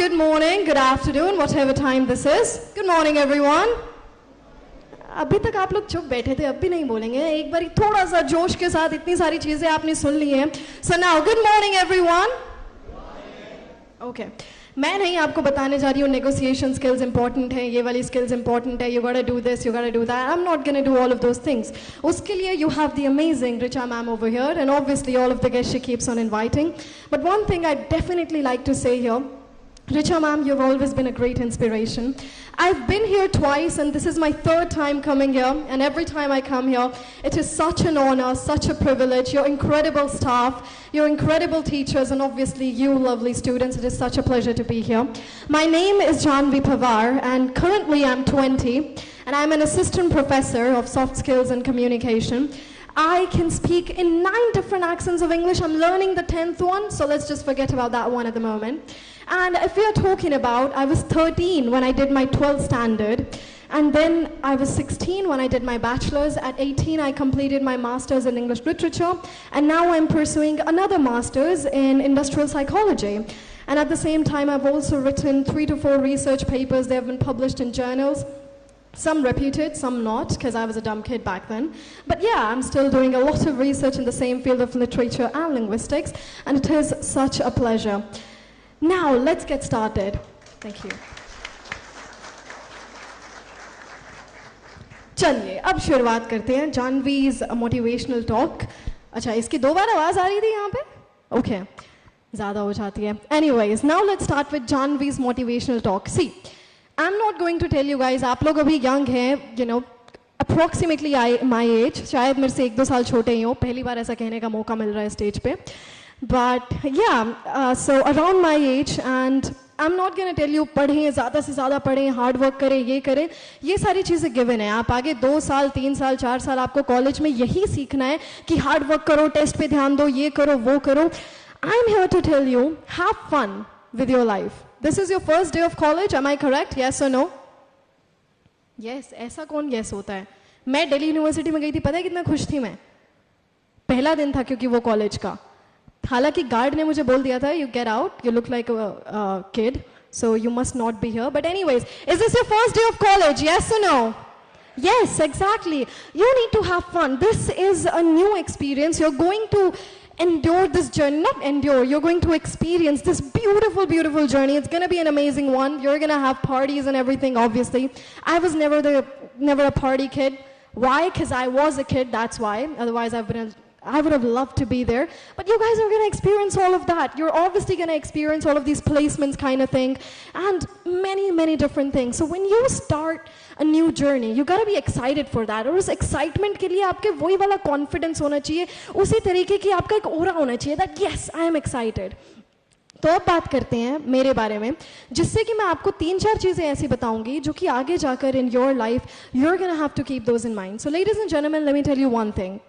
good morning, good afternoon, whatever time this is. Good morning, everyone. अभी तक आप लोग चुप बैठे थे, अब भी नहीं बोलेंगे. एक बारी थोड़ा सा जोश के साथ, इतनी सारी चीजें आपने सुन ली हैं. So now, good morning, everyone. Okay. मैं नहीं आपको बताने जा रही हूँ negotiation skills important है, ये वाली skills important है, you gotta do this, you gotta do that. I'm not gonna do all of those things. उसके लिए you have the amazing Richa ma'am over here, and obviously all of the guests she keeps on inviting. But one thing I'd definitely like to say here, Richa ma'am, you've always been a great inspiration. I've been here twice and this is my third time coming here, and every time I come here, it is such an honor, such a privilege. Your incredible staff, your incredible teachers, and obviously you lovely students. It is such a pleasure to be here. My name is Janvi Pawar and currently I'm 20 and I'm an assistant professor of soft skills and communication. I can speak in 9 different accents of English. I'm learning the 10th one, so let's just forget about that one at the moment. And if we are talking about, I was 13 when I did my 12th standard, and then I was 16 when I did my bachelor's. At 18, I completed my master's in English literature, and now I'm pursuing another master's in industrial psychology. And at the same time, I've also written 3 to 4 research papers. They have been published in journals. Some reputed, some not, because I was a dumb kid back then. But yeah, I'm still doing a lot of research in the same field of literature and linguistics, and it is such a pleasure. Now, let's get started. Thank you. चलिए, अब शुरुआत करते हैं जानवी's motivational talk. अच्छा, इसकी 2 बार आवाज़ आ रही थी यहाँ पे? Okay, ज़्यादा हो जाती है. Anyways, now let's start with Janvi's motivational talk. See, I'm not going to tell you guys, आप लोग अभी young हैं, you know, approximately my age, शायद मेरे से 1-2 साल छोटे ही हो, पहली बार ऐसा कहने का मौका मिल रहा है स्टेज पे. But yeah, so around my age, and I'm not going to tell you पढ़ें, ज़्यादा से ज़्यादा पढ़ें, hard work करें, ये करें, ये सारी चीज़ें given है. आप आगे 2 साल, 3 साल, 4 साल आपको कॉलेज में यही सीखना है कि hard work करो, टेस्ट पे ध्यान दो, ये करो, वो करो. I'm here to tell you, have fun with your life. This is your first day of college, am I correct? Yes or no? Yes, ऐसा कौन yes होता है? मैं दिल्ली यूनिवर्सिटी में गई थी, पता है कितना खुश थी मैं? पहला दिन था क्योंकि वो कॉलेज का. हालांकि गार्ड ने मुझे बोल दिया था, you get out, you look like a kid, so you must not be here. But anyways, is this your first day of college? Yes or no? Yes, exactly. You need to have fun. This is a new experience. You're going to endure this journey, not endure, you're going to experience this beautiful, beautiful journey. It's going to be an amazing one. You're going to have parties and everything, obviously. I was never a party kid. Why? Because I was a kid, that's why. Otherwise, I would have loved to be there. But you guys are going to experience all of that. You're obviously going to experience all of these placements kind of thing and many, many different things. So when you start a new journey, you got to be excited for that. और उस excitement के लिए आपके वही वाला confidence होना चाहिए, उसी तरीके की आपका एक aura होना चाहिए that yes, I am excited. तो अब बात करते हैं मेरे बारे में, जिससे कि मैं आपको 3-4 चीज़ें ऐसी बताऊंगी जो कि आगे जाकर in your life, you're going to have to keep those in mind. So ladies and gentlemen, let me tell you one thing.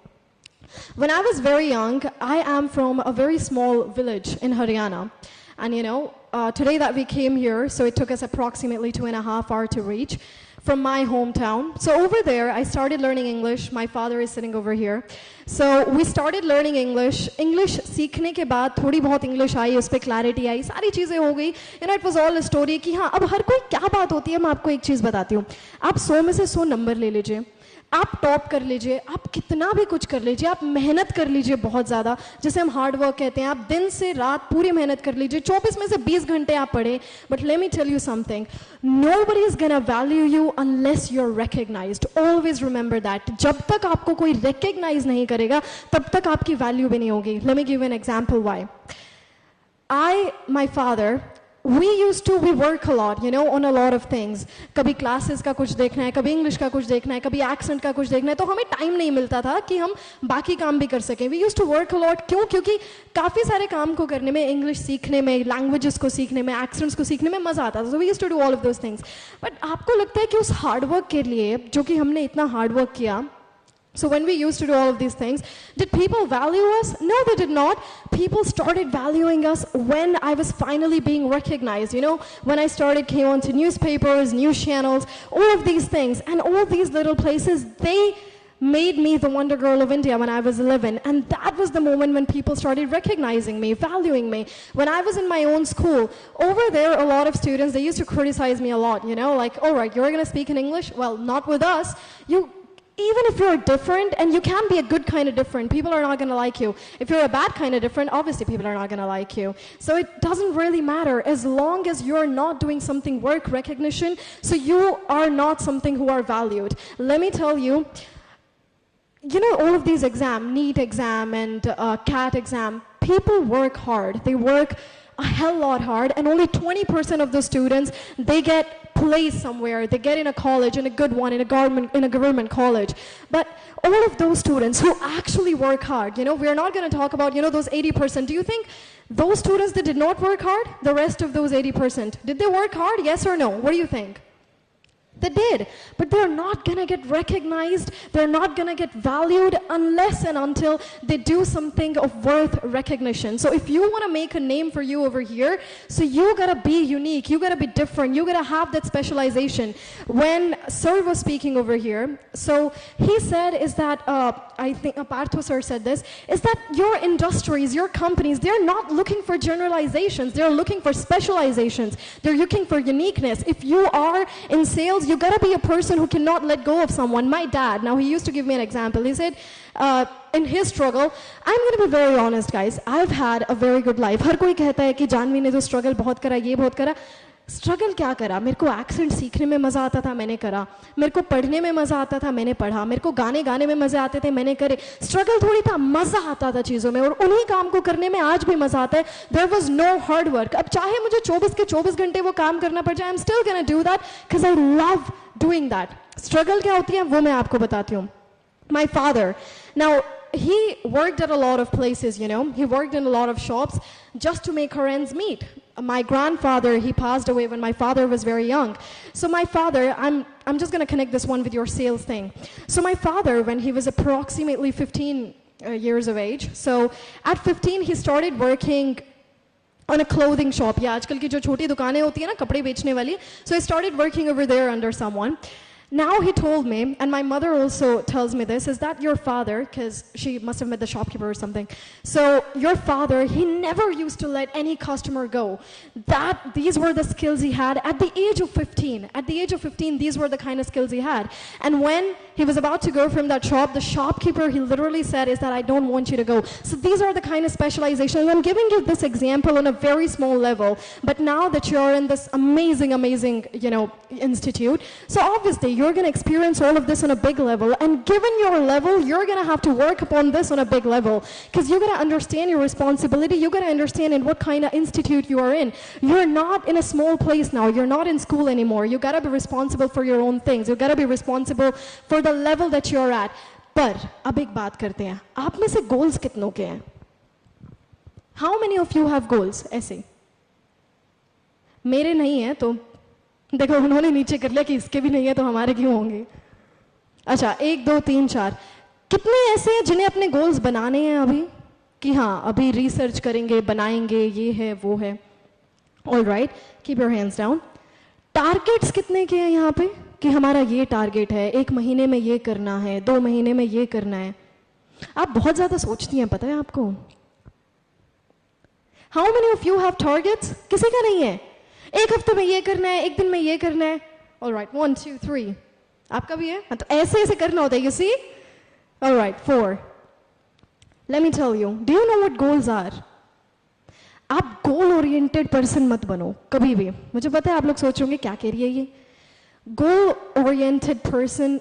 When I was very young, I am from a very small village in Haryana. And you know, today that we came here, so it took us approximately 2.5 hours to reach from my hometown. So over there, I started learning English. My father is sitting over here. So we started learning English. English सीखने के बाद थोड़ी बहुत English आई, उस पर clarity आई, सारी चीज़ें हो गई. You know, it was all a story कि हाँ, अब हर कोई क्या बात होती है, मैं आपको एक चीज़ बताती हूँ. आप 100 में से 100 नंबर ले लीजिए, आप टॉप कर लीजिए, आप कितना भी कुछ कर लीजिए, आप मेहनत कर लीजिए बहुत ज़्यादा, जैसे हम हार्ड वर्क कहते हैं, आप दिन से रात पूरी मेहनत कर लीजिए, 24 में से 20 घंटे आप पढ़ें. But let me tell you something, nobody is gonna value you unless you are recognised. Always remember that. जब तक आपको कोई रिकग्नाइज नहीं करेगा तब तक आपकी वैल्यू भी नहीं होगी. Let me give an example why. My father, we work a lot, you know, on a lot of things. कभी classes का कुछ देखना है, कभी English का कुछ देखना है, कभी accent का कुछ देखना है, तो हमें time नहीं मिलता था कि हम बाकी काम भी कर सकें. We used to work a lot. क्यों? क्योंकि काफ़ी सारे काम को करने में, English सीखने में, languages को सीखने में, accents को सीखने में मज़ा आता था. So we used to do all of those things. But आपको लगता है कि उस hard work के लिए, जो कि हमने इतना hard work किया, so when we used to do all of these things, did people value us? No, they did not. People started valuing us when I was finally being recognized. You know, when I came on to newspapers, news channels, all of these things. And all these little places, they made me the Wonder Girl of India when I was 11. And that was the moment when people started recognizing me, valuing me. When I was in my own school, over there, a lot of students, they used to criticize me a lot, you know, like, all right, you're going to speak in English? Well, not with us. Even if you're different, and you can be a good kind of different, people are not going to like you. If you're a bad kind of different, obviously people are not going to like you. So it doesn't really matter as long as you're not doing something work recognition, so you are not something who are valued. Let me tell you, you know, all of these exams, NEET exam and CAT exam, people work hard. They work a hell lot hard, and only 20% of the students, they get placed somewhere, they get in a college, in a good one, in a government college. But all of those students who actually work hard, you know, we're not going to talk about, you know, those 80%. Do you think those students that did not work hard, the rest of those 80%, did they work hard, yes or no? What do you think? They did, but they're not going to get recognized, they're not going to get valued unless and until they do something of worth recognition. So if you want to make a name for you over here, so you got to be unique, you got to be different, you got to have that specialization. When Sir was speaking over here, so he said is that, I think Partho Sir said this, is that your industries, your companies, they're not looking for generalizations, they're looking for specializations, they're looking for uniqueness. If you are in sales, you gotta be a person who cannot let go of someone. My dad, now he used to give me an example. He said, in his struggle, I'm gonna be very honest, guys. I've had a very good life. हर कोई कहता है कि जानवी ने तो struggle बहुत करा, ये बहुत करा. स्ट्रगल क्या करा? मेरे को एक्सेंट सीखने में मज़ा आता था, मैंने करा. मेरे को पढ़ने में मज़ा आता था, मैंने पढ़ा. मेरे को गाने गाने में मज़े आते थे, मैंने करे. स्ट्रगल थोड़ी था, मज़ा आता था चीज़ों में, और उन्हीं काम को करने में आज भी मज़ा आता है. There was no hard work. अब चाहे मुझे 24 के 24 घंटे वो काम करना पड़ जाए, I'm still gonna do that because I love doing that. Struggle क्या होती है वो मैं आपको बताती हूँ. My father, now he worked at a lot of places, you know. He worked in a lot of shops just to make her ends meet. My grandfather, he passed away when my father was very young. So my father, I'm just going to connect this one with your sales thing. So my father, when he was approximately 15 years of age, so at 15 he started working on a clothing shop. Yeah, आजकल की जो छोटी दुकानें होती है ना कपड़े बेचने वाली. So he started working over there under someone. Now he told me, and my mother also tells me this, is that your father, because she must have met the shopkeeper or something, so your father, he never used to let any customer go. These were the skills he had at the age of 15. At the age of 15, these were the kind of skills he had. And when he was about to go from that shop, the shopkeeper, he literally said, is that I don't want you to go. So these are the kind of specializations. I'm giving you this example on a very small level, but now that you're in this amazing, amazing, you know, institute, so obviously you're going to experience all of this on a big level, and given your level, you're going to have to work upon this on a big level, because you got to understand your responsibility, you got to understand in what kind of institute you are in. You're not in a small place now, you're not in school anymore, you got to be responsible for your own things, you got to be responsible for the level that you're at. पर अब एक बात करते हैं, आप में से goals कितनों के हैं? How many of you have goals? ऐसे मेरे नहीं है, तो देखो उन्होंने नीचे कर लिया कि इसके भी नहीं है तो हमारे क्यों होंगे. अच्छा, 1 2 3 4 कितने ऐसे हैं जिन्हें अपने गोल्स बनाने हैं अभी, कि हाँ अभी रिसर्च करेंगे, बनाएंगे, ये है वो है. All right, keep your hands down. Targets कितने के हैं यहाँ पे, कि हमारा ये टारगेट है, 1 महीने में ये करना है, 2 महीने में ये करना है. आप बहुत ज्यादा सोचती हैं, पता है आपको. How many of you have targets? किसी का नहीं है. 1 हफ्ते में ये करना है, 1 दिन में ये करना है. ऑलराइट, 1 2 3 आपका भी है. तो ऐसे ऐसे करना होता है, you see. Alright, 4. Let me tell you, do you know what goals are? आप गोल ओरिएंटेड पर्सन मत बनो कभी भी. मुझे पता है आप लोग सोचोगे क्या कह रही है ये. Goal oriented person,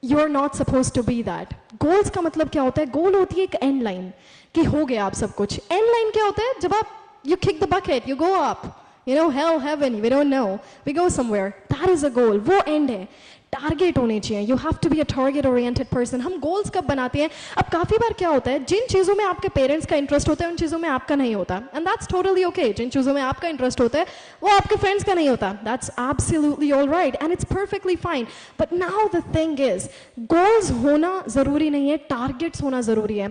you are not suppose to be that. Goals का मतलब क्या होता है? गोल होती है एक एंड लाइन, कि हो गया आप सब कुछ. एंड लाइन क्या होता है? जब आप you kick the bucket, you go up, you know, hell, heaven, we don't know, we go somewhere. That is a goal. वो end है. टारगेट होने चाहिए. You have to be a target oriented person. हम goals कब बनाते हैं? अब काफ़ी बार क्या होता है, जिन चीज़ों में आपके पेरेंट्स का इंटरेस्ट होता है उन चीज़ों में आपका नहीं होता. And that's totally okay. जिन चीज़ों में आपका इंटरेस्ट होता है वो आपके फ्रेंड्स का नहीं होता. That's absolutely all right and it's perfectly fine. But now the thing is, goals होना ज़रूरी नहीं है, टारगेट्स होना ज़रूरी है.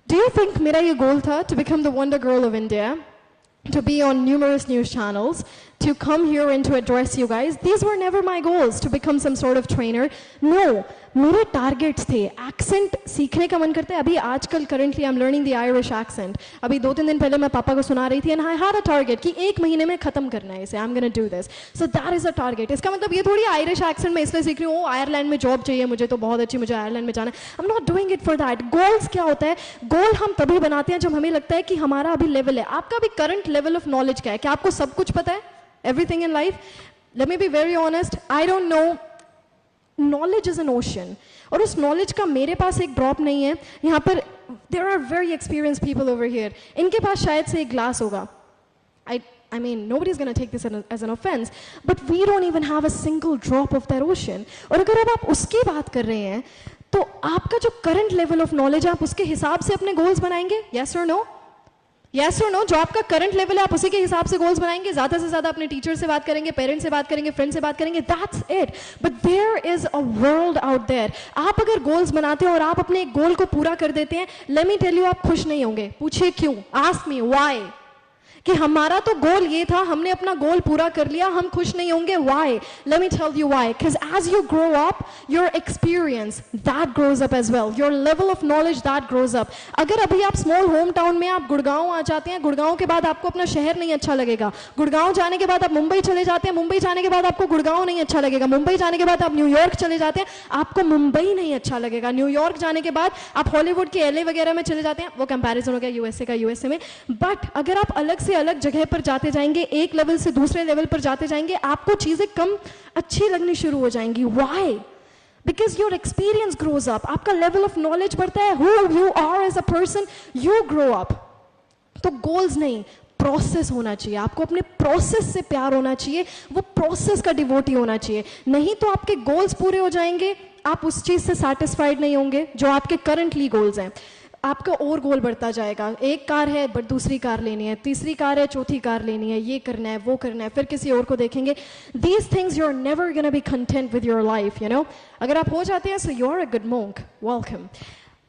डू यू थिंक मेरा ये गोल था, to become the wonder girl of India, to be on numerous news channels, to come here and to address you guys. These were never my goals to become some sort of trainer. No, मेरे targets थे. Accent सीखने का मन करता है. अभी आजकल currently I am learning the Irish accent. अभी 2-3 दिन पहले मैं पापा को सुना रही थी and I had a target कि 1 महीने में खत्म करना है इसे. आई am gonna do this. So that is a target. इसका मतलब ये थोड़ी आयरिश एक्सेंट में इसलिए सीख रही हूँ आयरलैंड में जॉब चाहिए मुझे तो बहुत अच्छी, मुझे आयरलैंड में जाना है. आई am not doing it for that. Goals क्या होता है? गोल हम तभी बनाते हैं जब हमें लगता है कि हमारा अभी लेवल है. आपका भी करंट लेवल ऑफ नॉलेज क्या है? क्या आपको सब कुछ पता है? Everything in life? Let me be very honest, I don't know. Knowledge is an ocean. और उस knowledge का मेरे पास एक drop नहीं है. यहाँ पर there are very experienced people over here. इनके पास शायद से एक glass होगा. I mean, nobody's going to take this as an offense, but we don't even have a single drop of that ocean. और अगर अब आप उसकी बात कर रहे हैं, तो आपका जो current level of knowledge है, आप उसके हिसाब से अपने goals बनाएंगे? Yes or no? Yes or no? जो आपका करंट लेवल है आप उसी के हिसाब से गोल्स बनाएंगे. ज्यादा से ज्यादा अपने टीचर से बात करेंगे, पेरेंट्स से बात करेंगे, फ्रेंड से बात करेंगे. That's it. But there is a world out there. आप अगर गोल्स बनाते हो और आप अपने एक गोल को पूरा कर देते हैं, लेट मी टेल यू, आप खुश नहीं होंगे. पूछिए क्यों? Ask me why. कि हमारा तो गोल ये था, हमने अपना गोल पूरा कर लिया, हम खुश नहीं होंगे. Why? Let me tell you why. Because as you grow up, your experience that grows up as well. Your level of knowledge that grows up. अगर अभी आप small hometown में आप गुड़गांव आ जाते हैं, गुड़गांव के बाद आपको अपना शहर नहीं अच्छा लगेगा. गुड़गांव जाने के बाद आप मुंबई चले जाते हैं, मुंबई जाने के बाद आपको गुड़गांव नहीं अच्छा लगेगा. मुंबई जाने के बाद आप न्यूयॉर्क चले जाते हैं, आपको मुंबई नहीं अच्छा लगेगा. न्यूयॉर्क जाने के बाद आप हॉलीवुड के LA वगैरह में चले जाते हैं. वो कंपैरिजन हो गया यूएसए का यूएसए में. बट अगर आप अलग से अलग जगह पर जाते जाएंगे, एक लेवल से दूसरे लेवल पर जाते जाएंगे, आपको चीजें कम अच्छी लगनी शुरू हो जाएंगी. Why? Because your experience grows up. आपका level of knowledge बढ़ता है. Who you are as a person, you grow up. तो goals नहीं, प्रोसेस होना चाहिए. आपको अपने प्रोसेस से प्यार होना चाहिए, वो प्रोसेस का डिवोटी होना चाहिए. नहीं तो आपके गोल्स पूरे हो जाएंगे, आप उस चीज से सेटिस्फाइड नहीं होंगे जो आपके करंटली गोल्स हैं. आपका और गोल बढ़ता जाएगा. एक कार है बट दूसरी कार लेनी है, तीसरी कार है, चौथी कार लेनी है, ये करना है, वो करना है, फिर किसी और को देखेंगे. These things you're never gonna be content with your life, you know. अगर आप हो जाते हैं, so you're a good monk. Welcome.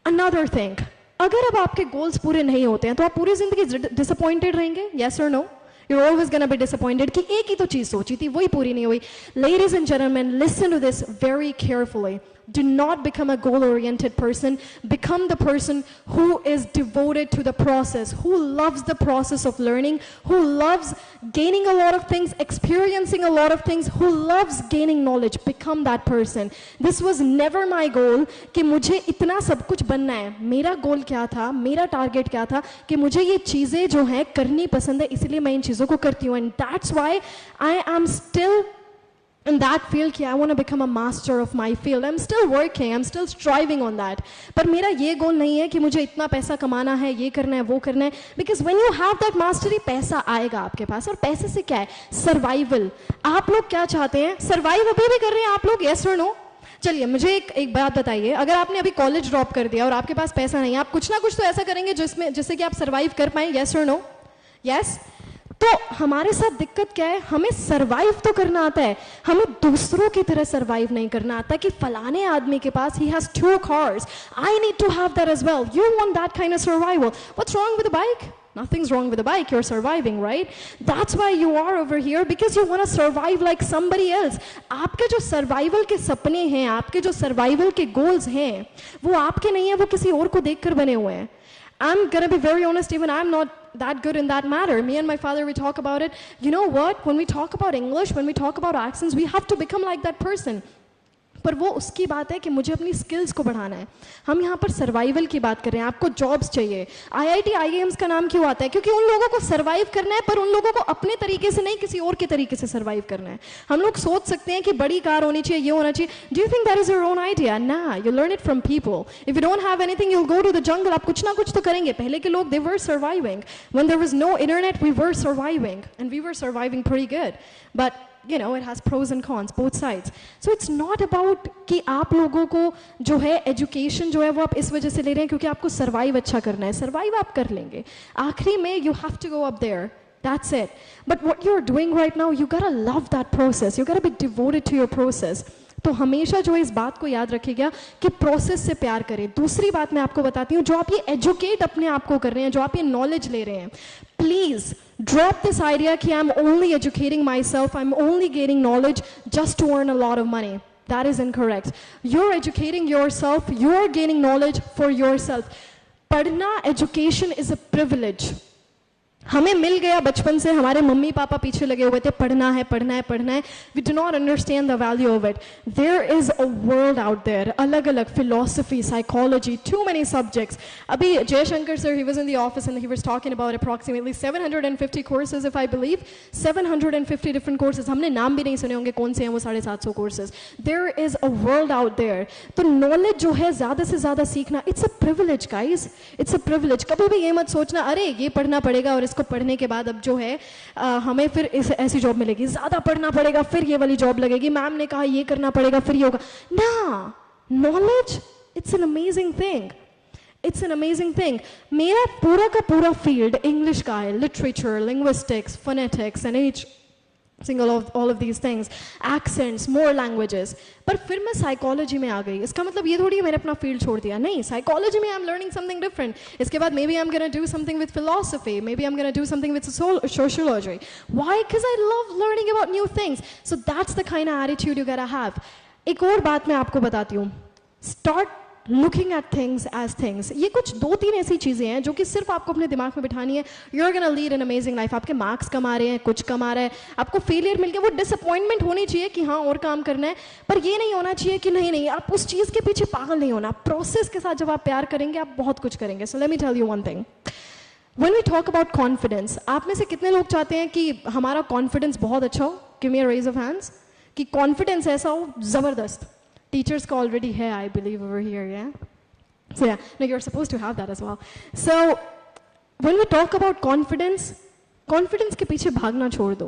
Another thing, अगर अब आपके गोल्स पूरे नहीं होते हैं तो आप पूरी जिंदगी डिसअपॉइंटेड रहेंगे. Yes or no? You're always gonna be disappointed कि एक ही तो चीज सोची थी, वही पूरी नहीं हुई. Ladies and gentlemen, listen to this very carefully. Do not become a goal-oriented person. Become the person who is devoted to the process, who loves the process of learning, who loves gaining a lot of things, experiencing a lot of things, who loves gaining knowledge. Become that person. This was never my goal कि मुझे इतना सब कुछ बनना है. मेरा गोल क्या था, मेरा टारगेट क्या था कि मुझे ये चीज़ें जो हैं करनी पसंद है, इसलिए मैं इन चीज़ों को करती हूँ. And that's why I am still in that field कि I want to become a master of my field. I'm still working, I'm still striving on that. पर मेरा ये गोल नहीं है कि मुझे इतना पैसा कमाना है, ये करना है, वो करना है. Because when you have that mastery, पैसा आएगा आपके पास. और पैसे से क्या है? सर्वाइवल. आप लोग क्या चाहते हैं? सर्वाइव अभी भी कर रहे हैं आप लोग? Yes or no? चलिए मुझे एक बात बताइए. अगर आपने अभी कॉलेज ड्रॉप कर दिया और आपके पास पैसा नहीं है, आप कुछ ना कुछ तो ऐसा करेंगे जिससे कि आप सर्वाइव कर पाए. Yes or no? Yes? तो हमारे साथ दिक्कत क्या है? हमें सरवाइव तो करना आता है, हमें दूसरों की तरह सरवाइव नहीं करना आता कि फलाने आदमी के पास he has 2 cars, I need to have that as well. You want that kind of survival. What's wrong with the bike? Nothing's wrong with the bike. You're surviving, right? That's why you are over here, because you want to survive like somebody else. आपके जो survival के सपने हैं, आपके जो survival के goals हैं, वो आपके नहीं है, वो किसी और को देखकर बने हुए हैं. I'm gonna be very honest, even I'm not that good in that matter. Me and my father, we talk about it. You know what? When we talk about English, when we talk about accents, we have to become like that person. पर वो उसकी बात है कि मुझे अपनी skills को बढ़ाना है. हम यहाँ पर सर्वाइवल की बात कर रहे हैं. आपको जॉब्स चाहिए. IIT IIMs का नाम क्यों आता है? क्योंकि उन लोगों को सर्वाइव करना है, पर उन लोगों को अपने तरीके से नहीं, किसी और के तरीके से सर्वाइव करना है. हम लोग सोच सकते हैं कि बड़ी कार होनी चाहिए, ये होना चाहिए. Do you think that is your own idea? ना, you learn it from people. If you don't have anything, you will go to the jungle. आप कुछ ना कुछ तो करेंगे. पहले के लोग, they were surviving. When there was no internet, we were surviving, and we were surviving pretty good. But you know, it has pros and cons, both sides. So it's not about कि आप लोगों को जो है education जो है वो आप इस वजह से ले रहे हैं क्योंकि आपको सर्वाइव अच्छा करना है. सर्वाइव आप कर लेंगे. आखिरी में you have to go up there. That's it. But what you're doing right now, you gotta love that process. You gotta be devoted to your process. तो हमेशा जो है इस बात को याद रखिएगा कि प्रोसेस से प्यार करें. दूसरी बात मैं आपको बताती हूँ, जो आप ये एजुकेट अपने आप को कर रहे हैं, जो आप ये नॉलेज ले रहे हैं, प्लीज Drop this idea कि I'm only educating myself, I'm only gaining knowledge just to earn a lot of money. That is incorrect. You're educating yourself, you're gaining knowledge for yourself. पढ़ना, education is a privilege. हमें मिल गया बचपन से, हमारे mummy papa पीछे लगे हुए थे, पढ़ना है पढ़ना है पढ़ना है. We do not understand the value of it. There is a world out there. अलग अलग philosophy, psychology, too many subjects. अभी Jayashankar sir, he was in the office and he was talking about approximately 750 courses, if I believe. 750 different courses. हमने नाम भी नहीं सुने होंगे कौन से हैं वो 750 courses. There is a world out there. तो knowledge जो है ज़्यादा से ज़्यादा सीखना, it's a privilege guys. It's a privilege. कभी भी ये मत सोचना अरे ये पढ़ना पड़ेगा और इसको पढ़ने के बाद अब जो है हमें फिर ऐसी जॉब मिलेगी, ज्यादा पढ़ना पड़ेगा फिर ये वाली जॉब लगेगी, मैम ने कहा ये करना पड़ेगा फिर ये होगा ना. Knowledge, it's an amazing thing. It's an amazing thing. मेरा पूरा का पूरा फील्ड इंग्लिश का है, literature, linguistics, phonetics and H single of all of these things, accents, more languages. पर फिर मैं साइकोलॉजी में आ गई. इसका मतलब ये थोड़ी है मैंने अपना फील्ड छोड़ दिया, नहीं. साइकोलॉजी में I am learning something different. इसके बाद maybe I am gonna do something with philosophy, maybe I am gonna do something with sociology. Why? Because I love learning about new things. So that's the kind of attitude you gotta have. एक और बात मैं आपको बताती हूँ. Start looking at things as things. ये कुछ 2-3 ऐसी चीज़ें हैं जो कि सिर्फ आपको अपने दिमाग में बिठानी है. You're gonna lead an amazing life. आपके मार्क्स कम आ रहे हैं, कुछ कम आ रहा है, आपको फेलियर मिल गया, वो डिसअपॉइंटमेंट होनी चाहिए कि हाँ और काम करना है, पर ये नहीं होना चाहिए कि नहीं नहीं आप उस चीज़ के पीछे पागल नहीं होना. प्रोसेस के साथ जब आप प्यार करेंगे आप बहुत कुछ करेंगे. So let me tell you one thing. When we talk about confidence, आप में से कितने लोग चाहते हैं कि हमारा कॉन्फिडेंस बहुत अच्छा हो? Give me a raise of hands. कि कॉन्फिडेंस ऐसा हो ज़बरदस्त. टीचर्स का ऑलरेडी है, I believe over here, yeah. So yeah, no, you're supposed to have that as well. So when we talk about confidence, confidence के पीछे भागना छोड़ दो,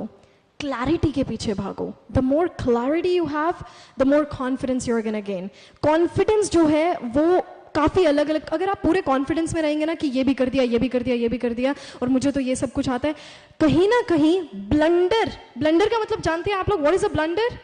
clarity के पीछे भागो. The more clarity you have, the more confidence you're gonna gain. Confidence जो है वो काफ़ी अलग अलग. अगर आप पूरे कॉन्फिडेंस में रहेंगे ना कि ये भी कर दिया, ये भी कर दिया, ये भी कर दिया और मुझे तो ये सब कुछ आता है, कहीं ना कहीं ब्लंडर, ब्लंडर का मतलब जानते हैं आप लोग, व्हाट इज अ ब्लंडर?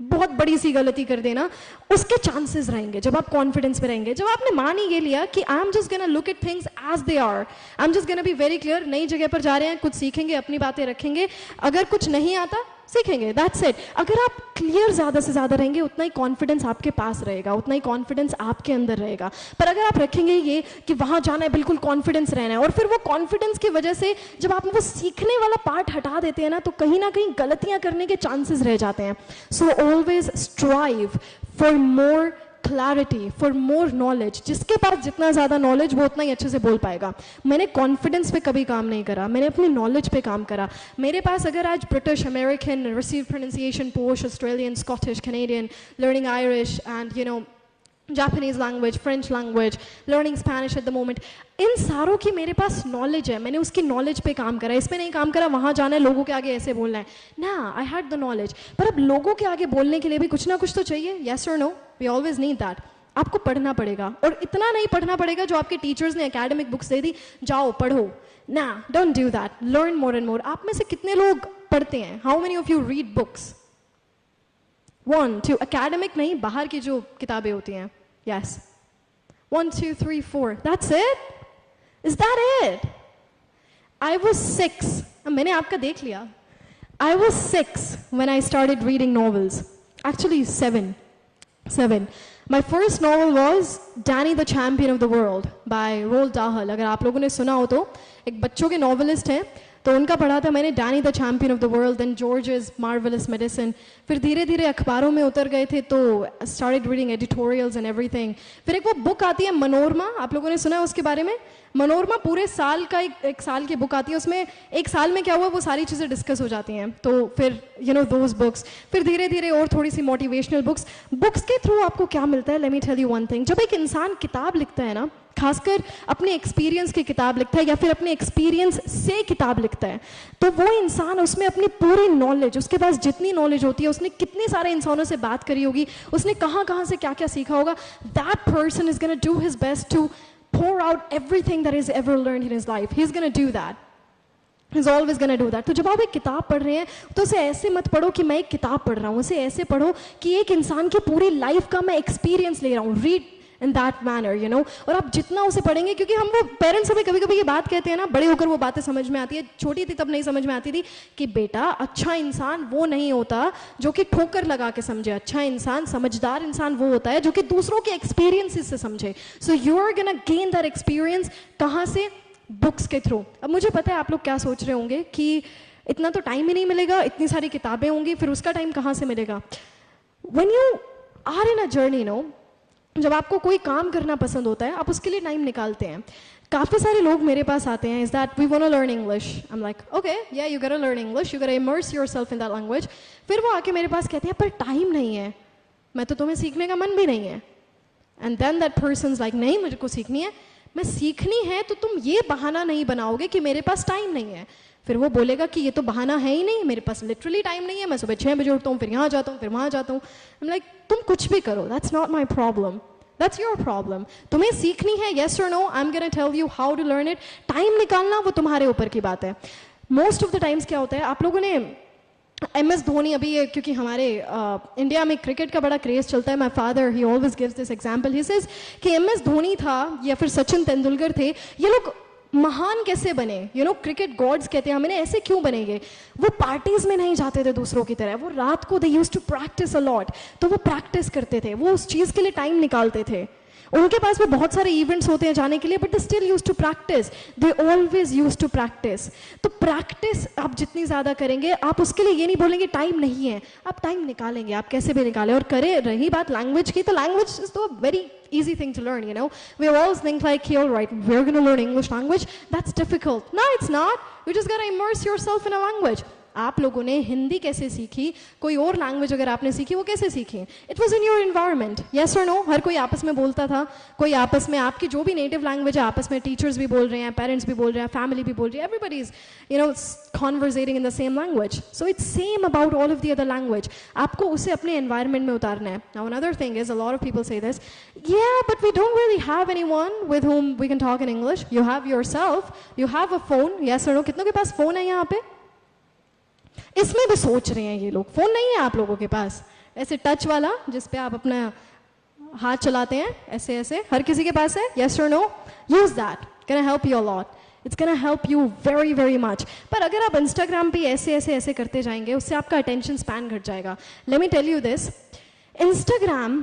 बहुत बड़ी सी गलती कर देना, उसके चांसेस रहेंगे जब आप कॉन्फिडेंस में रहेंगे. जब आपने मान ही ये लिया कि I am just gonna look at things as they are, I am just gonna be very clear, नई जगह पर जा रहे हैं, कुछ सीखेंगे, अपनी बातें रखेंगे, अगर कुछ नहीं आता सीखेंगे, दैट्स इट. अगर आप क्लियर ज़्यादा से ज़्यादा रहेंगे उतना ही कॉन्फिडेंस आपके पास रहेगा, उतना ही कॉन्फिडेंस आपके अंदर रहेगा. पर अगर आप रखेंगे ये कि वहाँ जाना है, बिल्कुल कॉन्फिडेंस रहना है, और फिर वो कॉन्फिडेंस की वजह से जब आप वो सीखने वाला पार्ट हटा देते हैं ना, तो कहीं ना कहीं गलतियाँ करने के चांसेस रह जाते हैं. So always strive for more clarity, for more knowledge. जिसके पास जितना ज़्यादा नॉलेज वो उतना ही अच्छे से बोल पाएगा. मैंने कॉन्फिडेंस पे कभी काम नहीं करा, मैंने अपनी नॉलेज पे काम करा. मेरे पास अगर आज ब्रिटिश, अमेरिकन, रिसीव प्रोनाउंसिएशन, पोश, Australian, Scottish, Canadian, learning Irish and you know Japanese language, French language, learning Spanish at the moment, इन सारों की मेरे पास नॉलेज है, मैंने उसकी नॉलेज पे काम करा. इस पे नहीं काम करा वहाँ जाना है लोगों के आगे ऐसे बोलना है ना. I had the knowledge. पर अब लोगों के आगे बोलने के लिए भी कुछ ना कुछ तो चाहिए. येस और no? We always need that. आपको पढ़ना पड़ेगा, और इतना नहीं पढ़ना पड़ेगा जो आपके टीचर्स ने एकेडमिक बुक्स दे दी, जाओ पढ़ो ना. Don't do that. Learn more and more. आप में से कितने लोग पढ़ते हैं? How many of you read books? 1 2. Academic नहीं, बाहर की जो किताबें होती हैं. Yes. 1 2 3 4. That's it? Is that it? I was 6. मैंने आपका देख लिया. I was 6 when I started reading novels. Actually 7. My first novel was Danny the Champion of the World by Roald Dahl. अगर आप लोगों ने सुना हो तो एक बच्चों के नॉवेलिस्ट हैं, तो उनका पढ़ा था मैंने Danny the champion of the world, then George's marvellous medicine. फिर धीरे धीरे अखबारों में उतर गए थे तो started reading editorials and everything. फिर एक वो बुक आती है मनोरमा, आप लोगों ने सुना है उसके बारे में? मनोरमा पूरे साल का एक साल की बुक आती है, उसमें एक साल में क्या हुआ वो सारी चीज़ें डिस्कस हो जाती हैं. तो फिर यू नो दोज बुक्स. फिर धीरे धीरे और थोड़ी सी मोटिवेशनल बुक्स. बुक्स के थ्रू आपको क्या मिलता है? Let me tell you one thing. जब एक इंसान किताब लिखता है ना, खासकर अपने एक्सपीरियंस की किताब लिखता है या फिर अपने एक्सपीरियंस से किताब लिखता है, तो वो इंसान उसमें अपनी पूरी नॉलेज, उसके पास जितनी नॉलेज होती है, उसने कितने सारे इंसानों से बात करी होगी, उसने कहाँ कहाँ से क्या क्या सीखा होगा, that person is gonna do his best to pour out everything that he's ever learned in his life. He's going to do that. He's always going to do that. तो जब आप एक किताब पढ़ रहे हैं तो उसे ऐसे मत पढ़ो कि मैं एक किताब पढ़ रहा हूँ, उसे ऐसे पढ़ो कि एक इंसान की पूरी लाइफ का मैं एक्सपीरियंस ले रहा हूँ. Read in that manner, you know. और आप जितना उसे पढ़ेंगे, क्योंकि हम वो पेरेंट्स हमें कभी कभी ये बात कहते हैं ना, बड़े होकर वो बातें समझ में आती है, छोटी थी तब नहीं समझ में आती थी कि बेटा अच्छा इंसान वो नहीं होता जो कि ठोकर लगा के समझे, अच्छा इंसान, समझदार इंसान वो होता है जो कि दूसरों के एक्सपीरियंसेस से समझे. So you are gonna gain that experience कहाँ से? बुक्स के थ्रू. अब मुझे पता है आप लोग क्या सोच रहे होंगे कि इतना तो टाइम ही नहीं मिलेगा, इतनी सारी किताबें होंगी, फिर उसका टाइम कहाँ से मिलेगा? When you are in a journey, no, जब आपको कोई काम करना पसंद होता है आप उसके लिए टाइम निकालते हैं. काफ़ी सारे लोग मेरे पास आते हैं, is that we want to learn English. I'm like, okay, yeah, you gotta learn English, you gotta immerse yourself in that language. फिर वो आके मेरे पास कहते हैं पर टाइम नहीं है, मैं तो तुम्हें सीखने का मन भी नहीं है. And then that person's like, नहीं मुझे को सीखनी है. मैं सीखनी है तो तुम ये बहाना नहीं बनाओगे कि मेरे पास टाइम नहीं है. फिर वो बोलेगा कि ये तो बहाना है ही नहीं, मेरे पास लिटरली टाइम नहीं है, मैं सुबह 6 बजे उठता हूँ, फिर यहाँ जाता हूँ, फिर वहाँ जाता हूँ. लाइक तुम कुछ भी करो, that's not my problem, that's your problem. तुम्हें सीखनी है, येस और no, I am gonna tell you how to learn it. Time निकालना वो तुम्हारे ऊपर की बात है. मोस्ट ऑफ द टाइम्स क्या होता है, आप लोगों ने MS धोनी, अभी ये क्योंकि हमारे इंडिया में क्रिकेट का बड़ा क्रेज चलता है, my father he always gives this example, he says कि MS धोनी था या फिर सचिन तेंदुलकर थे, ये लोग महान कैसे बने, यू नो, क्रिकेट गॉड्स कहते हैं हमें, ऐसे क्यों बनेंगे? वो पार्टीज में नहीं जाते थे दूसरों की तरह, वो रात को they used to practice a lot, तो वो प्रैक्टिस करते थे, वो उस चीज़ के लिए टाइम निकालते थे. उनके पास भी बहुत सारे इवेंट्स होते हैं जाने के लिए, but they still use to practice, they always use to practice. तो प्रैक्टिस आप जितनी ज़्यादा करेंगे, आप उसके लिए ये नहीं बोलेंगे टाइम नहीं है, आप टाइम निकालेंगे, आप कैसे भी निकालें. और करें, रही बात लैंग्वेज की, तो लैंग्वेज इज तो very easy thing to learn, you know. We always think like, hey, all right, we're going to learn English language. That's difficult. No, it's not. You just got to immerse yourself in a language. आप लोगों ने हिंदी कैसे सीखी, कोई और language अगर आपने सीखी वो कैसे सीखी? It was in your environment, yes और नो. हर कोई आपस में बोलता था, कोई आपस में आपकी जो भी नेटिव लैंग्वेज है आपस में टीचर्स भी बोल रहे हैं, पेरेंट्स भी बोल रहे हैं, फैमिली भी बोल रही है, everybody is you know conversating in the same language. So it's same about all of the other language. आपको उसे अपने एनवायरमेंट में उतारना है. Now another thing is, a lot of people say this, yeah, but we don't really have anyone with whom we can talk in English. You have yourself, you have a phone, yes or no. कितनों के पास phone है यहाँ पे? इसमें भी सोच रहे हैं ये लोग, फोन नहीं है आप लोगों के पास, ऐसे टच वाला जिस पे आप अपना हाथ चलाते हैं ऐसे ऐसे, हर किसी के पास है, yes or no. use that, gonna help you a lot, it's gonna help you very very much. पर अगर आप इंस्टाग्राम पे ऐसे ऐसे ऐसे करते जाएंगे, उससे आपका अटेंशन स्पैन घट जाएगा. Let me tell you this, Instagram,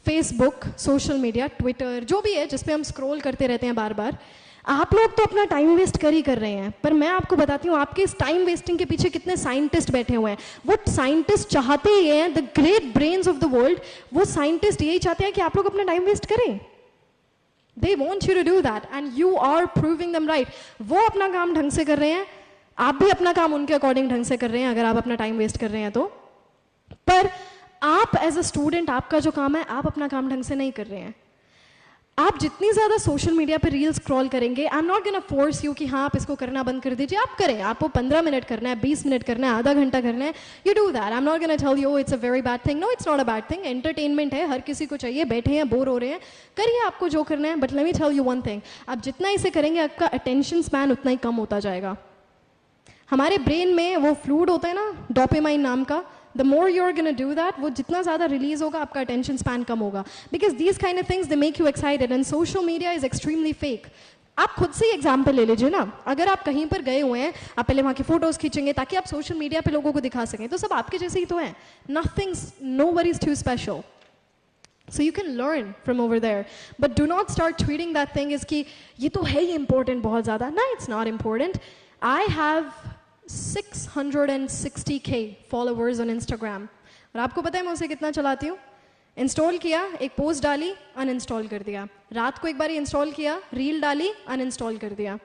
Facebook, social media, Twitter, जो भी है जिस पे हम स्क्रॉल करते रहते हैं बार बार, आप लोग तो अपना टाइम वेस्ट कर ही कर रहे हैं. पर मैं आपको बताती हूँ आपके इस टाइम वेस्टिंग के पीछे कितने साइंटिस्ट बैठे हुए हैं. वो साइंटिस्ट चाहते ही हैं, the great brains of the world, वो साइंटिस्ट यही चाहते हैं कि आप लोग अपना टाइम वेस्ट करें. They want you to do that and you are proving them right. वो अपना काम ढंग से कर रहे हैं, आप भी अपना काम उनके अकॉर्डिंग ढंग से कर रहे हैं अगर आप अपना टाइम वेस्ट कर रहे हैं तो. पर आप एज अ स्टूडेंट, आपका जो काम है, आप अपना काम ढंग से नहीं कर रहे हैं. आप जितनी ज़्यादा सोशल मीडिया पे रील स्क्रॉल करेंगे, आई am not gonna force you कि हाँ आप इसको करना बंद कर दीजिए, आप करें. आपको 15 मिनट करना है, 20 मिनट करना है, आधा घंटा करना है, you do that. I am not gonna tell you it's a very bad thing. No, it's not a bad thing. Entertainment है, हर किसी को चाहिए, बैठे हैं, बोर हो रहे हैं, करिए आपको जो करना है. But let me tell you one thing, आप जितना इसे करेंगे आपका अटेंशन स्पैन उतना ही कम होता जाएगा. हमारे ब्रेन में वो फ्लूइड होता है ना, डोपामाइन नाम का, the more you're going to do that, वो जितना ज़्यादा रिलीज होगा आपका अटेंशन स्पैन कम होगा. Because these kind of things they make you excited and social media is extremely fake. आप खुद से ही एग्जाम्पल ले लीजिए ना, अगर आप कहीं पर गए हुए हैं, आप पहले वहाँ की फोटोज खींचेंगे ताकि आप सोशल मीडिया पे लोगों को दिखा सकें, तो सब आपके जैसे ही तो हैं. Nothing's, nobody's too special. So you can learn from over there, but do not start treating that thing as कि ये तो है ही important बहुत ज़्यादा. No, it's not important. I have 660K followers on Instagram. और आपको पता है मैं उसे कितना चलाती हूँ? इंस्टॉल किया, एक पोस्ट डाली, अनइंस्टॉल कर दिया. रात को एक बार इंस्टॉल किया, रील डाली, अनइंस्टॉल कर दिया.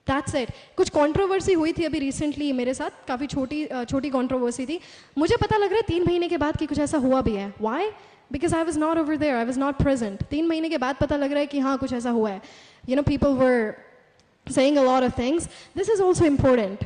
That's it. कुछ कंट्रोवर्सी हुई थी अभी रिसेंटली मेरे साथ, काफ़ी छोटी कंट्रोवर्सी थी. मुझे पता लग रहा है 3 महीने के बाद कि कुछ ऐसा हुआ भी है. Why? Because I was not over there, I was not present. 3 महीने के बाद पता लग रहा है कि हाँ कुछ ऐसा हुआ है. You know, people were saying a lot of things. This is also important.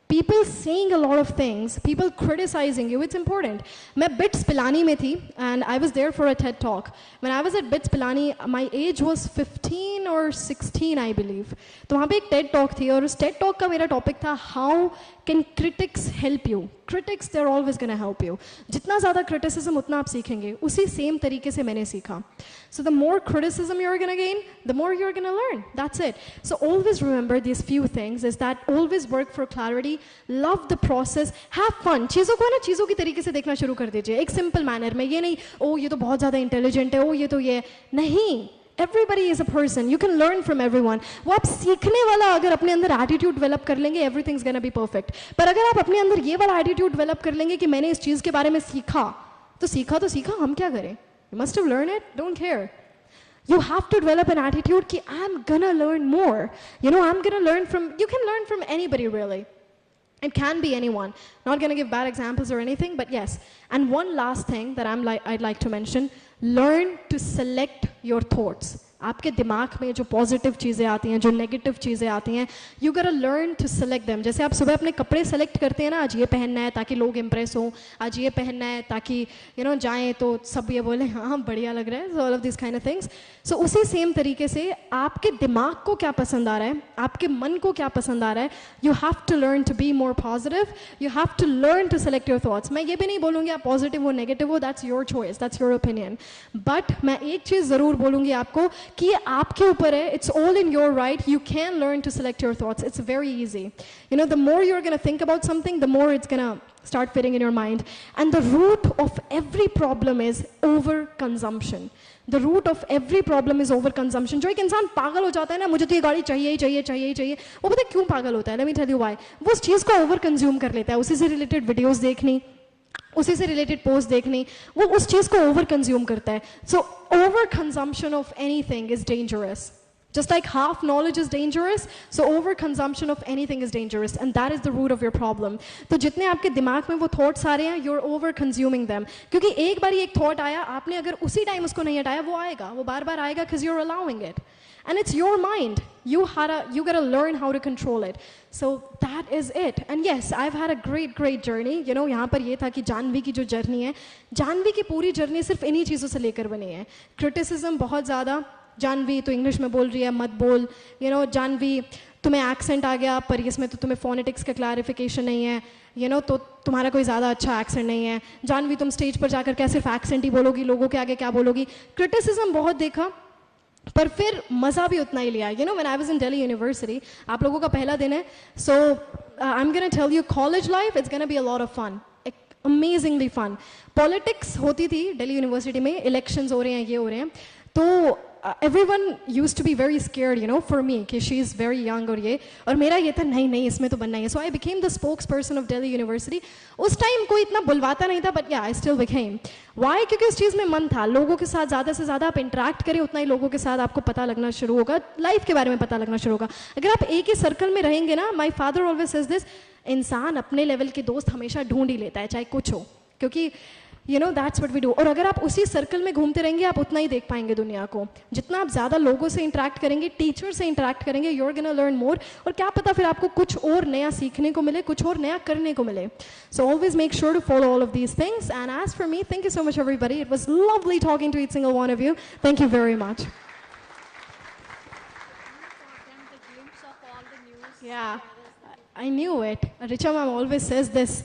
people saying a lot of things, people criticizing you, it's important. मैं BITS Pilani में थी, and I was there for a TED talk. When I was at BITS Pilani, my age was 15 or 16, I believe. तो वहाँ पे एक TED talk थी, और उस TED talk का मेरा topic था how can critics help you? Critics, they're always going to help you. जितना ज़्यादा criticism उतना आप सीखेंगे. उसी same तरीके से मैंने सीखा. So the more criticism you're going to gain, the more you're going to learn. That's it. So always remember these few things is that always work for clarity, love the process, have fun. चीज़ों को ना चीज़ों की तरीके से देखना शुरू कर दीजिए. एक simple manner में ये नहीं, ओ ये तो बहुत ज़्यादा intelligent है, ओ ये तो ये नहीं. Everybody is a person. You can learn from everyone. वो आप सीखने वाला अगर अपने अंदर attitude develop कर लेंगे, everything's gonna be perfect. पर अगर आप अपने अंदर ये वाला attitude develop कर लेंगे कि मैंने इस चीज़ के बारे में सीखा, तो सीखा, हम क्या करें? You must have learned it. Don't care. You have to develop an attitude कि I'm gonna learn more. You know, I'm gonna learn from. You can learn from anybody really. It can be anyone. Not going to give bad examples or anything, but yes. And one last thing that I'd like to mention, learn to select your thoughts. आपके दिमाग में जो positive चीज़ें आती हैं, जो negative चीज़ें आती हैं, यू गोटा लर्न टू सेलेक्ट देम. जैसे आप सुबह अपने कपड़े सेलेक्ट करते हैं ना, आज ये पहनना है ताकि लोग इम्प्रेस हों, आज ये पहनना है ताकि जाएं तो सब ये बोले हाँ बढ़िया लग रहा है, all of this kind of things. So उसी सेम तरीके से आपके दिमाग को क्या पसंद आ रहा है, आपके मन को क्या पसंद आ रहा है, you have to learn to be more positive, you have to learn to select your thoughts. मैं ये भी नहीं बोलूँगी आप पॉजिटिव हो नेगेटिव हो, that's your choice, that's your opinion. But मैं एक चीज़ ज़रूर बोलूँगी आपको कि ये आपके ऊपर है. It's all in your right. You can learn to select your thoughts. It's very easy. The more you are gonna think about something, the more it's gonna start fitting in your mind. And the root of every problem is overconsumption. The root of every problem is overconsumption. जो एक इंसान पागल हो जाता है ना, मुझे तो ये गाड़ी चाहिए ही चाहिए चाहिए ही चाहिए, वो पता है क्यों पागल होता है? Let me tell you why. वो उस चीज़ को ओवर कंज्यूम कर लेता है. उसी से रिलेटेड वीडियोस देखनी, उसी से रिलेटेड पोस्ट देखनी, वो उस चीज़ को ओवर कंज्यूम करता है. So over consumption of anything is dangerous. Just like half knowledge is dangerous, so overconsumption of anything is dangerous, and that is the root of your problem. तो जितने आपके दिमाग में वो thoughts आ रहे हैं, you're over consuming them. क्योंकि एक बार एक thought आया, आपने अगर उसी टाइम उसको नहीं हटाया, वो आएगा, वो बार बार आएगा, because you're allowing it. And it's your mind. You gotta learn how to control it. So that is it. And yes, I've had a great journey. यहाँ पर ये था कि जानवी की जो जर्नी है, जानवी की पूरी जर्नी सिर्फ इन्हीं चीज़ों से लेकर बनी है. क्रिटिसिज्म बहुत ज़्यादा, जानवी तो इंग्लिश में बोल रही है, मत बोल. जानवी तुम्हें एक्सेंट आ गया, पर इसमें तो तुम्हें फोनेटिक्स का क्लैरिफिकेशन नहीं है, तो तुम्हारा कोई ज़्यादा अच्छा एक्सेंट नहीं है. जानवी तुम स्टेज पर जाकर क्या सिर्फ एक्सेंट ही बोलोगी, लोगों के आगे क्या बोलोगी. क्रिटिसिज्म बहुत देखा, पर फिर मज़ा भी उतना ही लिया. When I was in Delhi university, आप लोगों का पहला दिन है, so I am gonna tell you, college life it's gonna be a lot of fun, amazingly fun. Politics होती थी दिल्ली यूनिवर्सिटी में, इलेक्शंस हो रहे हैं, ये हो रहे हैं, तो everyone used to be very scared, for me, कि she is very young और ये, और मेरा ये था नहीं इसमें तो बनना है. So I became the spokesperson of Delhi University. उस टाइम कोई इतना बुलवाता नहीं था, but yeah, I still became. Why? क्योंकि उस चीज़ में मन था. लोगों के साथ ज़्यादा से ज़्यादा आप इंटरेक्ट करें, उतना ही लोगों के साथ आपको पता लगना शुरू होगा, लाइफ के बारे में पता लगना शुरू होगा. अगर आप एक ही सर्कल में रहेंगे ना, my father always says this, इंसान अपने लेवल के दोस्त हमेशा ढूंढ ही लेता है, चाहे कुछ हो, क्योंकि that's what we do. और अगर आप उसी सर्कल में घूमते रहेंगे, आप उतना ही देख पाएंगे दुनिया को. जितना आप ज़्यादा लोगों से इंटरेक्ट करेंगे, टीचर से इंटरेक्ट करेंगे, you're gonna learn more. और क्या पता फिर आपको कुछ और नया सीखने को मिले, कुछ और नया करने को मिले. So always make sure to follow all of these things. And as for me, thank you so much everybody. It was lovely talking to each single one of you. Thank you very much. Yeah, I knew it. Richa ma'am always says this.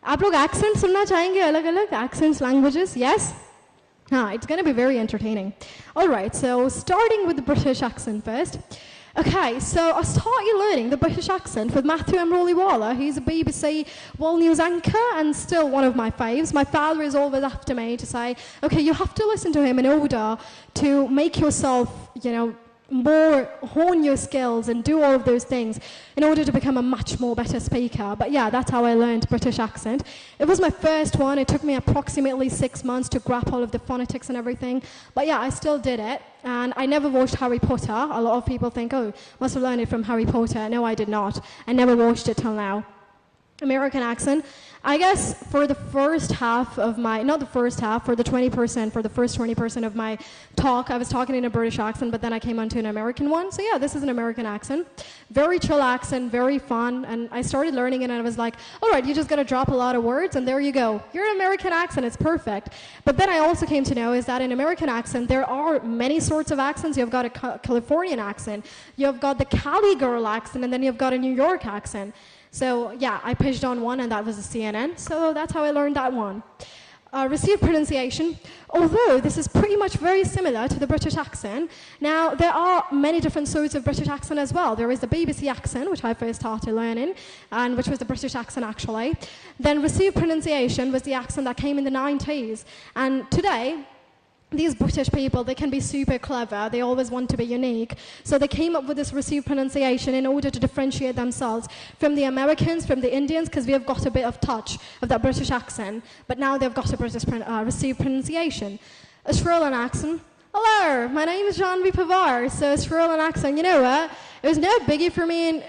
आप लोग accent सुनना चाहेंगे, अलग अलग accents, languages? Yes? It's going to be very entertaining. All right, so starting with the British accent first. Okay, so I started learning the British accent with Matthew Amroliwala. He's a BBC World News anchor and still one of my faves. My father is always after me to say, okay, you have to listen to him in order to make yourself, more hone your skills and do all of those things in order to become a much more better speaker. But yeah, that's how I learned British accent. It was my first one. It took me approximately 6 months to grasp all of the phonetics and everything. But yeah, I still did it. And I never watched Harry Potter. A lot of people think, oh, must have learned it from Harry Potter. No, I did not. I never watched it till now. American accent. I guess for the first half of my, not the first half, for the 20%, for the first 20% of my talk, I was talking in a British accent, but then I came onto an American one. So yeah, this is an American accent. Very chill accent, very fun, and I started learning it and I was like, all right, you just gotta drop a lot of words and there you go. You're an American accent, it's perfect. But then I also came to know is that in American accent, there are many sorts of accents. You've got a Californian accent, you've got the Cali girl accent, and then you've got a New York accent. So yeah, I pitched on one and that was a CNN. So that's how I learned that one. Received pronunciation, although this is pretty much very similar to the British accent. Now, there are many different sorts of British accent as well. There is the BBC accent, which I first started learning, and which was the British accent actually. Then received pronunciation was the accent that came in the 90s. And today, these British people, they can be super clever. They always want to be unique. So they came up with this received pronunciation in order to differentiate themselves from the Americans, from the Indians, because we have got a bit of touch of that British accent. But now they've got a British received pronunciation. Australian accent. Hello, my name is Janvi Pavar. So Australian accent, you know what? It was no biggie for me in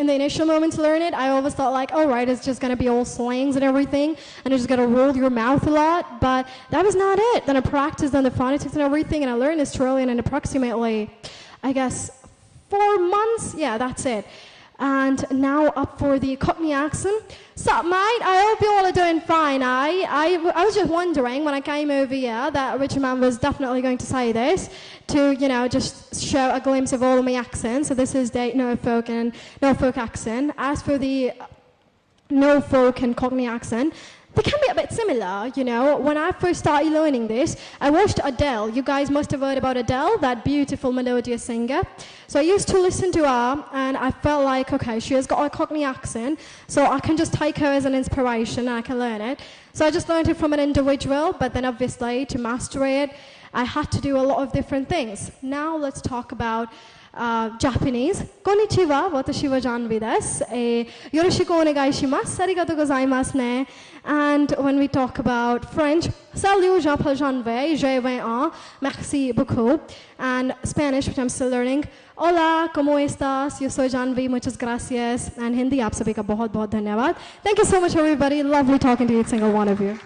the initial moment to learn it. I always thought like, all right, it's just going to be all slangs and everything, and you're just going to roll your mouth a lot. But that was not it. Then I practiced on the phonetics and everything, and I learned Australian in approximately, I guess, 4 months. Yeah, that's it. And now up for the Cockney accent. Sup, mate? I hope you all are doing fine, I was just wondering when I came over here that Richard Man was definitely going to say this to, you know, just show a glimpse of all of my accents. So this is the Norfolk accent. As for the Norfolk and Cockney accent, they can be a bit similar, you know. When I first started learning this, I watched Adele. You guys must have heard about Adele, that beautiful melodious singer. So I used to listen to her, and I felt like, okay, she has got a Cockney accent, so I can just take her as an inspiration, and I can learn it. So I just learned it from an individual, but then obviously, to master it, I had to do a lot of different things. Now let's talk about Japanese. Konnichiwa, watashi wa Janvi desu. Yoroshiku onegaishimasu. Arigatou gozaimasu ne. And when we talk about French, salut, je m'appelle Janvi, je viens, merci beaucoup. And Spanish, which I'm still learning, hola, ¿cómo estás? Yo soy Janvi, muchas gracias. And Hindi, aap sabhi ka bahut bahut dhanyawad. Thank you so much, everybody. Lovely talking to each single one of you.